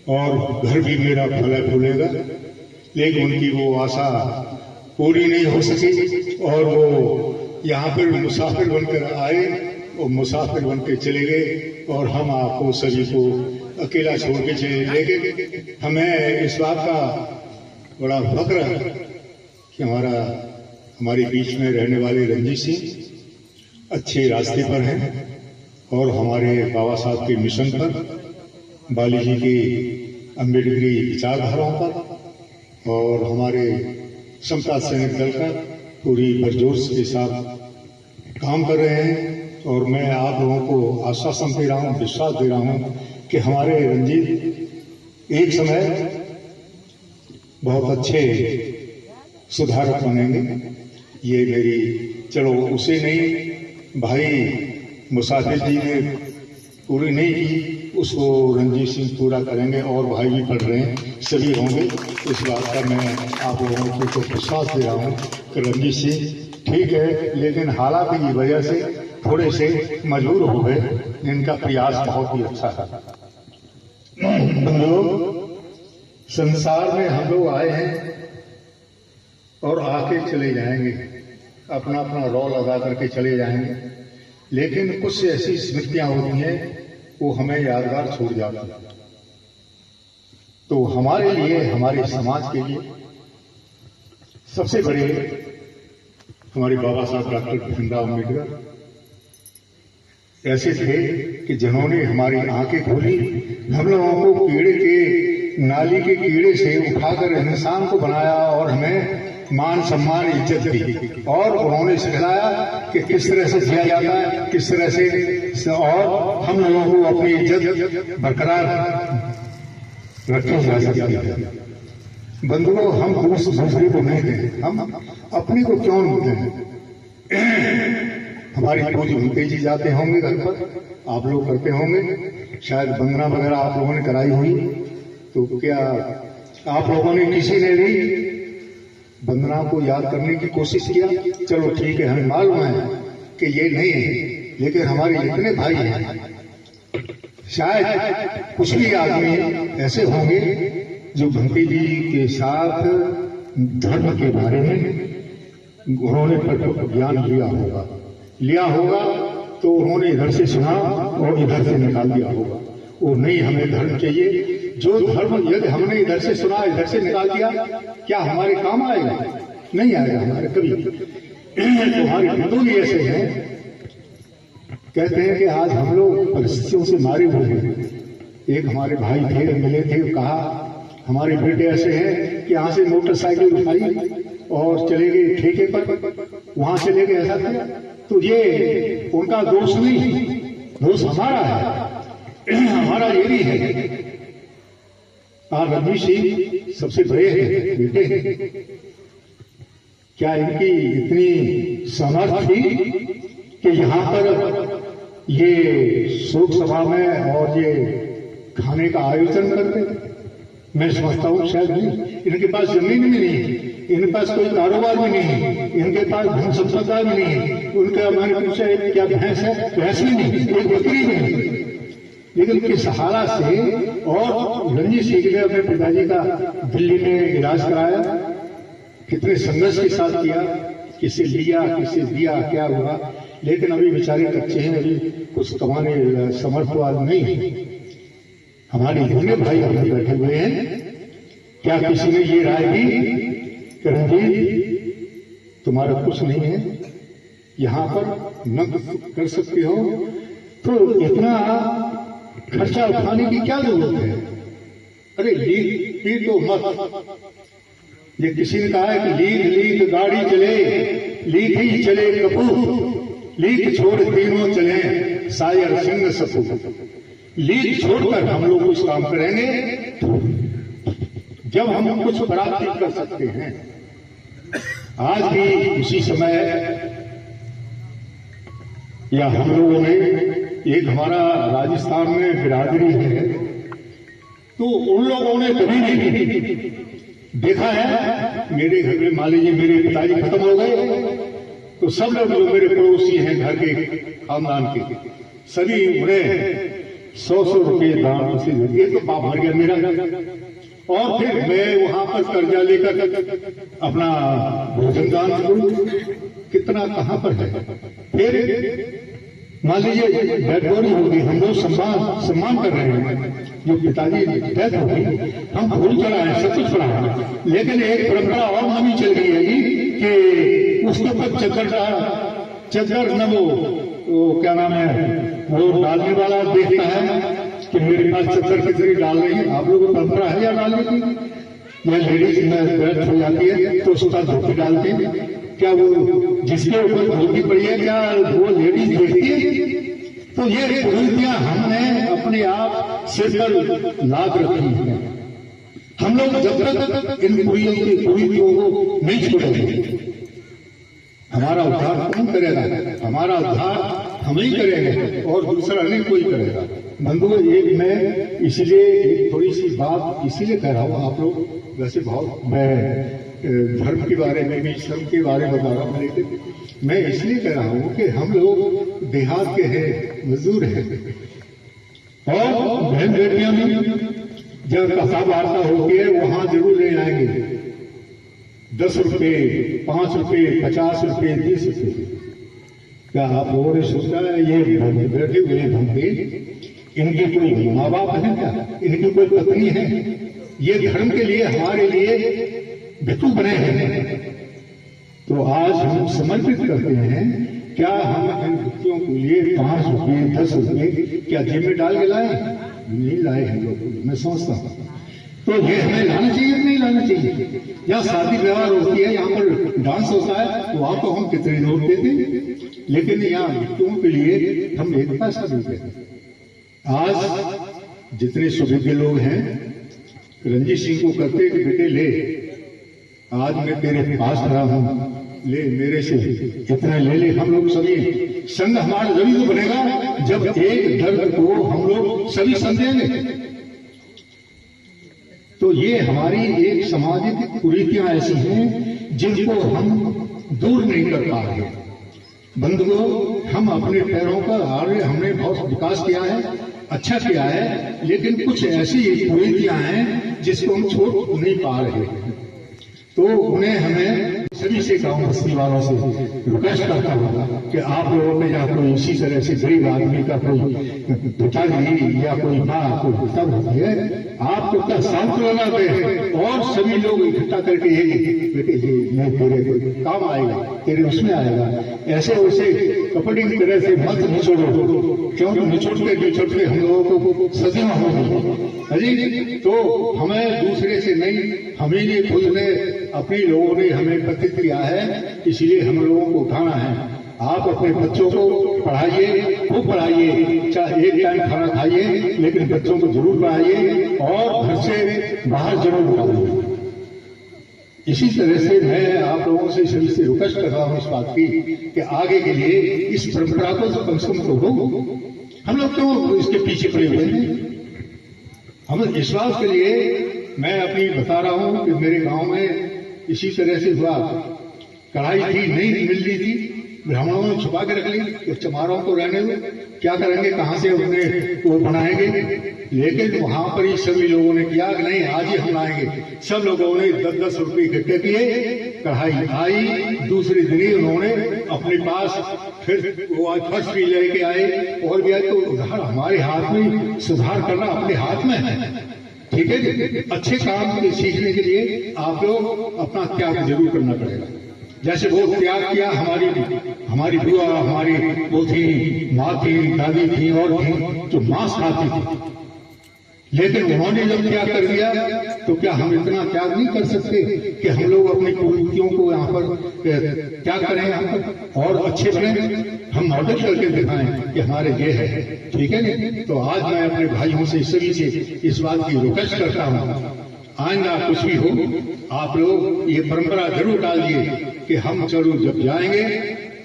और घर भी मेरा फला फूलेगा, लेकिन उनकी वो आशा पूरी नहीं हो सकी और वो यहाँ पर मुसाफिर बनकर आए और मुसाफिर बन के चले गए और हम आपको सभी को अकेला छोड़ के चले लेकिन हमें इस बात का बड़ा फख्र है कि हमारे बीच में रहने वाले रणजीत सिंह अच्छे रास्ते पर हैं और हमारे बाबा साहब के मिशन पर, बाली जी की अम्बेडकरी विचारधाराओं पर और हमारे समता सैनिक दल का पूरी बरजोश के साथ काम कर रहे हैं। और मैं आप लोगों को आश्वासन दे रहा हूँ, विश्वास दे रहा हूँ कि हमारे रंजीत एक समय बहुत अच्छे सुधारक बनेंगे। ये मेरी चलो उसे नहीं भाई मुसाफिर जी ने पूरी नहीं की, उसको रणजीत सिंह पूरा करेंगे और भाई भी पढ़ रहे हैं, सभी होंगे। इस बात का मैं आप लोगों को विश्वास दे रहा हूँ कि रणजीत सिंह ठीक है, लेकिन हालात की वजह से थोड़े से मजबूर हो गए। इनका प्रयास बहुत ही अच्छा है। हम लोग संसार में हम लोग आए हैं और आके चले जाएंगे, अपना अपना रोल अदा करके चले जाएंगे, लेकिन कुछ ऐसी स्मृतियां होती हैं वो हमें यादगार छोड़ जाती हैं। तो हमारे लिए, हमारे समाज के लिए सबसे बड़े हमारे बाबा साहब डॉक्टर भीमराव अम्बेडकर ऐसे थे कि जिन्होंने हमारी आंखें खोली, हम लोगों को कीड़े के नाली के कीड़े से उठाकर इंसान को बनाया और हमें मान सम्मान इज्जत दी और उन्होंने सिखाया कि किस तरह से जिया जाता है, किस तरह से, और हम लोगों को अपनी इज्जत बरकरार रखी जा सकती है। बंधुओं, हम दूसरे को नहीं दें, हम अपने को क्यों नहीं दें। हमारी पूज भूमते जी जाते होंगे घर पर, आप लोग करते होंगे, शायद वंदना वगैरह आप लोगों ने कराई हुई। तो क्या आप लोगों ने किसी ने भी वंदना को याद करने की कोशिश किया? चलो ठीक है, हमें मालूम है कि ये नहीं है, लेकिन हमारे इतने भाई हैं, शायद कुछ भी आदमी ऐसे होंगे जो भंती जी के साथ धर्म के बारे में उन्होंने ज्ञान लिया होगा तो उन्होंने इधर से सुना और इधर से निकाल दिया होगा। वो नहीं, हमें धर्म चाहिए। जो धर्म यदि हमने इधर से सुना, इधर से निकाल दिया, क्या हमारे काम आएगा? नहीं आएगा हमारे कभी। तुम्हारे हिंदू भी ऐसे हैं, कहते हैं कि आज हम लोग परिस्थितियों से मारे हुए हैं। एक हमारे भाई थे, मिले थे, कहा हमारे बेटे ऐसे हैं कि यहाँ से मोटरसाइकिल उठाई और चले गए ठेके पर, वहां चले गए, ऐसा किया। तो ये उनका दोष नहीं, दोष हमारा है, हमारा ये भी है। रणजीत सिंह सबसे बड़े हैं, बेटे हैं, क्या इनकी इतनी समर्थ थी कि यहाँ पर ये शोक सभा में और ये खाने का आयोजन करते? मैं समझता हूँ शायद नहीं। इनके पास जमीन भी नहीं, इनके पास कोई कारोबार भी नहीं, इनके पास धन संपदा भी नहीं। उनका मैंने पूछा क्या भैंस है? भैंस भी नहीं, कोई बकरी भी नहीं। लेकिन किस हालत से, और रणजीत सिंह ने अपने पिताजी का दिल्ली में इलाज कराया, कितने संघर्ष के साथ किया, किसे लिया, किसे दिया, क्या हुआ। लेकिन अभी बेचारे कच्चे हैं, अभी कुछ कमाने समर्थ वाले नहीं। हमारे इतने भाई अभी बैठे हुए हैं, क्या किसी ने ये राय दी कि रणजीत तुम्हारा कुछ नहीं है, यहाँ पर न कर सकते हो, तो इतना खर्चा उठाने की क्या जरूरत है? अरे लीक तो मत। ये किसी ने कहा है कि लीक गाड़ी चले, लीक ही चले कपूर, लीक छोड़ तीनों चले सायर सिंह सपूर। लीक छोड़कर हम लोग कुछ काम करेंगे जब हम कुछ प्राप्ति कर सकते हैं। आज भी उसी समय या हम लोगों ने, एक हमारा राजस्थान में बिरादरी है, तो उन लोगों ने कभी नहीं देखा है। मेरे घर में मान लीजिए मेरे पिताजी खत्म हो गए तो सब लोग जो मेरे पड़ोसी हैं घर के खानदान के, सभी उन्हें 100 रुपये दान उसे ये तो पाप भर गया मेरा। और फिर मैं वहां पर कर्जा लेकर अपना भोजन दान करूं, कितना कहां पर है। फिर मान लीजिए डेड बॉडी होगी, हम लोग सम्मान कर रहे हैं, जो पिताजी डेथ होगी हम फूल चढ़ाए, सब कुछ चढ़ाए, लेकिन एक परंपरा और नवी चल गई है कि उसके ऊपर चक्कर न वो क्या नाम है, वो डालने वाला देखता है कि मेरे पास चक्कर कितनी डाल रही है। आप लोगों को परंपरा है या डालने की? या लेडीज में डेथ हो जाती है तो उसका धोती डालते हैं, क्या वो जिसके ऊपर धोती पड़ी है क्या वो लेडीज देखती है? तो ये कुरीतियां हमने अपने आप सिर पर लाद रखी है। हम लोग जब तक इन कुरीतियों को नहीं छोड़ेंगे, हमारा उद्धार कौन करेगा? हमारा उद्धार हम ही करेंगे और दूसरा नहीं कोई करेगा। बंधुओं, एक मैं इसलिए एक थोड़ी सी बात इसीलिए कह रहा हूँ, आप लोग वैसे बहुत मैं धर्म के बारे में भी, श्रम के बारे में बता रहा हूँ, लेकिन मैं इसलिए कह रहा हूँ कि हम लोग देहात के हैं, मजदूर हैं, और बहन बेटियां भी जब कथा वार्ता होती है वहां जरूर ले आएंगे 10 रुपये, 5 रुपये, 50 रुपये, 20 रुपये। क्या आप लोगों ने सोचा है ये बैठे हुए भंगे, इनके कोई माँ बाप है क्या? इनकी कोई पत्नी है? ये धर्म के लिए हमारे लिए भिक्षु बने हैं। तो आज हम समर्पित करते हैं, क्या हम इन भिक्षुओं के लिए 5 रुपये, 10 रुपये क्या जेब में डाल के लाए? नहीं लाए हैं लोग, मैं समझता हूँ। तो ये हमें लाना चाहिए नहीं लाना चाहिए? या शादी व्यवहार होती है, यहाँ पर डांस होता है, वहां तो हम कितने नोट देते, लेकिन यहाँ भिक्षुओं के लिए हम एक पैसा देते हैं। आज जितने सुविज्ञ लोग हैं रंजीत सिंह को कहते कि बेटे ले, आज मैं तेरे पास खड़ा हूं, ले मेरे से इतना ले ले। हम लोग सभी संघ हमारा जरूर तो बनेगा जब एक दर्द को हम लोग सभी समझेंगे। तो ये हमारी एक सामाजिक कुरीतियां ऐसी हैं जिनको हम दूर नहीं कर पा रहे। बंधुओं, हम अपने पैरों पर आगे हमने बहुत विकास किया है, अच्छा किया है, लेकिन कुछ ऐसी कुरीतियां हैं जिसको हम छोड़ नहीं पा रहे। तो उन्हें हमें सभी से गांव बस्ती वालों से रिक्वेस्ट करता हूँ कि आप लोगों में या कोई इसी तरह से गरीब आदमी का कोई पिताजी या कोई माँ कोई पिता होती है, आपको क्या सांत्वना दे और सभी लोग इकट्ठा करके बेटे ये तेरे काम आएगा, तेरे उसमें आएगा, ऐसे वैसे कपड़े की तरह से मत निचोड़ो, क्योंकि निचोड़ते हम लोगों को सदियां होगी। अजी तो हमें दूसरे से नहीं, हमें ये खुद ने अपने लोगों ने हमें प्रतित किया है, इसलिए हम लोगों को उठाना है। आप अपने बच्चों को पढ़ाइए, खूब पढ़ाइए, चाहे एक टाइम खाना खाइए, लेकिन बच्चों को जरूर पढ़ाइए और घर से बाहर जरूर निकालिए। इसी तरह से मैं आप लोगों से सभी से रिक्वेस्ट कर रहा हूँ इस बात की कि आगे के लिए इस परंपरा को कम से कम तोड़ो। हम लोग क्यों इसके पीछे पड़े हुए हैं? हम इस बात के लिए मैं अपनी बता रहा हूँ कि मेरे गांव में इसी तरह से हुआ, कढ़ाई थी नहीं मिल रही थी, ब्राह्मणों ने छुपा के रख ली, तो चमारों को रहने दो, क्या करेंगे, कहाँ से उन्हें वो बनाएंगे। लेकिन वहां पर ही सभी लोगों ने किया कि नहीं आज ही हम लाएंगे। सब लोगों ने 10-10 रुपये इकट्ठे किए, कढ़ाई आई, दूसरे दिन ही उन्होंने अपने पास फिर वो आज फर्स्ट भी लेके आए और भी आए। तो उधार हमारे हाथ में, सुधार करना अपने हाथ में है, ठीक है। अच्छे काम के सीखने के लिए आप लोग अपना त्याग जरूर करना पड़ेगा। जैसे वो त्याग किया हमारी बुआ, हमारी वो थी, माँ थी, दादी थी और थी जो मांस खाती थी, लेकिन उन्होंने जब त्याग कर दिया तो क्या हम इतना त्याग नहीं कर सकते कि हम लोग अपनी कुरीतियों को यहाँ पर त्याग करें, यहाँ पर और अच्छे बने, हम मॉडल करके दिखाएं कि हमारे ये है, ठीक है नहीं। तो आज मैं अपने भाइयों से सभी से इस बात की रिक्वेस्ट करता हूँ, आइंदा कुछ भी हो आप लोग ये परंपरा जरूर डालिए कि हम जरूर जब जाएंगे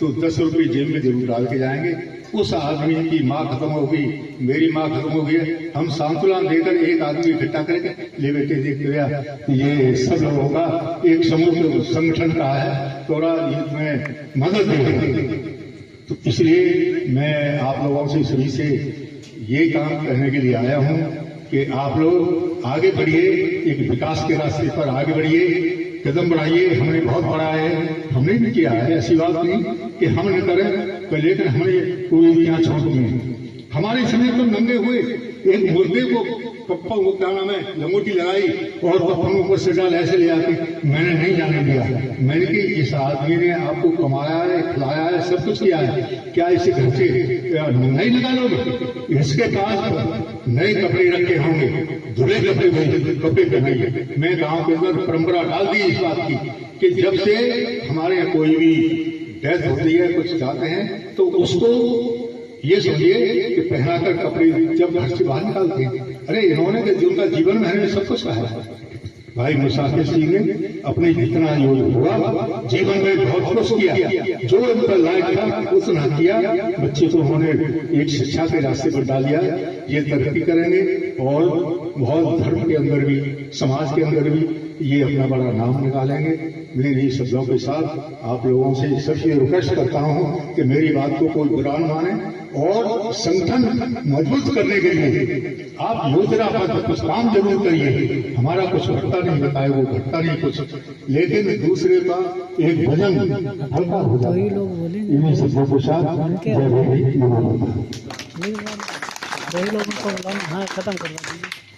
तो 10 रुपये जेब में जरूर डाल के जाएंगे। उस आदमी की माँ खत्म हो गई, मेरी माँ खत्म हो गई, हम सांत्वना देकर एक आदमी इकट्ठा करेंगे, ले बेटे देख गया ये सब लोगों का एक समूह संगठन का है, थोड़ा इसमें मदद देंगे। तो इसलिए मैं आप लोगों से सभी से ये काम करने के लिए आया हूँ कि आप लोग आगे बढ़िए, एक विकास के रास्ते पर आगे बढ़िए, कदम बढ़ाइए। हमने बहुत बढ़ा है, हमने भी किया है, ऐसी बात नहीं कि हम न करें, लेकिन हमने पूरी यहाँ छोड़ दी है। हमारे समय तो नंगे हुए एक मुर्दे को पप्पा को क्या नाम है लंगोटी लगाई और पप्पा ऊपर से डाल ऐसे ले आके मैंने नहीं जाने दिया। मैंने कि इस आदमी ने आपको कमाया है, खिलाया है, सब कुछ किया है, क्या इसे घर से नहीं लगा लोगे? इसके पास नए कपड़े रखे होंगे, धुले कपड़े पहनाइए। मैं गांव के अंदर परंपरा डाल दी इस बात की कि जब से हमारे यहाँ कोई भी डेथ होती है, कुछ चाहते हैं, तो उसको ये समझिए कि पहनाकर कपड़े जब घर से बाहर निकालते हैं। अरे इन्होंने उनका जीवन में हमने सब कुछ कहा है। भाई मुसाफिर सिंह ने अपने जितना योग हुआ जीवन में बहुत कुछ किया, जो उनका लायक था उतना किया। बच्चे को उन्होंने एक शिक्षा के रास्ते पर डाल दिया। ये तरक्की करेंगे और बहुत धर्म के अंदर भी, समाज के अंदर भी ये अपना बड़ा नाम निकालेंगे। मेरे शब्दों के साथ आप लोगों से सबसे रिक्वेस्ट करता हूँ कि मेरी बात को कोई बुरा न माने और संगठन मजबूत करने के लिए आप योजना पर कुछ काम जरूर करिए। हमारा कुछ घटता नहीं बताए, वो घटता नहीं कुछ, लेकिन दूसरे का एक भजन हल्का हो जाए। इन्हीं शब्दों के साथ वही लोगों को हाँ खत्म करवा दीजिए।